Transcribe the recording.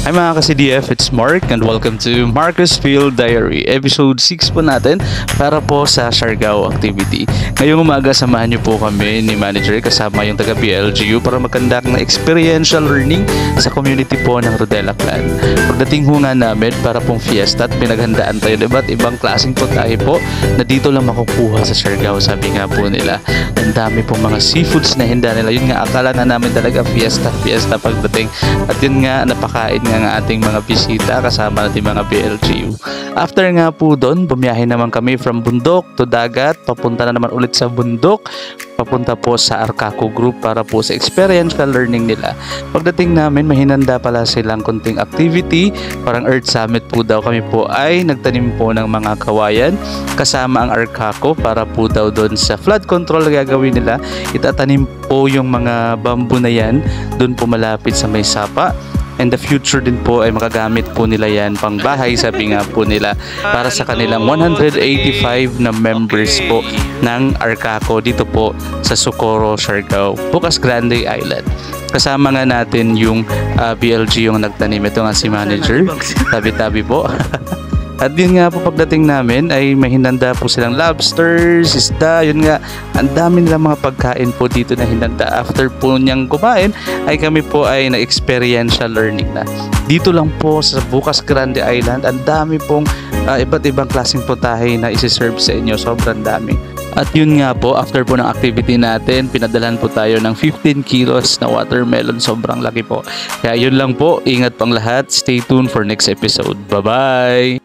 Hi mga ka-CDF, it's Mark and welcome to Marcus Field Diary. Episode 6 po natin para po sa Siargao activity. Ngayong umaga, samahan niyo po kami ni Manager kasama yung taga-BLGU para magkandak ng experiential learning sa community po ng Rodela Clan. Pagdating ho nga namin para pong fiesta at pinaghandaan tayo, iba't ibang klaseng putahe po na dito lang makukuha sa Siargao. Sabi nga po nila, ang dami pong mga seafoods na hinda nila. Yun nga, akala na namin talaga fiesta pagdating. At yun nga, napakain nga ng ating mga bisita kasama natin mga BLGU. After nga po doon, bumiyahe naman kami from bundok to dagat, papunta na naman ulit sa bundok, papunta po sa Arcaco Group para po sa experiential learning nila. Pagdating namin, mahinanda pala silang kunting activity, parang Earth Summit po daw. Kami po ay nagtanim po ng mga kawayan kasama ang Arcaco para po daw doon sa flood control na gagawin nila. Itatanim po yung mga bamboo na yan doon po malapit sa may sapa. And the future din po ay makagamit po nila yan pang bahay, sabi nga po nila, para sa kanilang 185 na members po ng Arcaco dito po sa Socorro, Siargao, Bukas Grande Island. Kasama nga natin yung BLG yung nagtanim. Ito nga si Manager, tabi-tabi po. At yun nga po, pagdating namin ay may hinanda po silang lobsters, isda, yun nga, ang dami nilang mga pagkain po dito na hinanda. After po niyang kumain ay kami po ay na-experiential learning na. Dito lang po sa Bukas Grande Island, ang dami pong iba't ibang klaseng putahe na isi-serve sa inyo, sobrang dami. At yun nga po, after po ng activity natin, pinadalan po tayo ng 15 kilos na watermelon. Sobrang laki po. Kaya yun lang po, ingat pang lahat. Stay tuned for next episode. Bye-bye!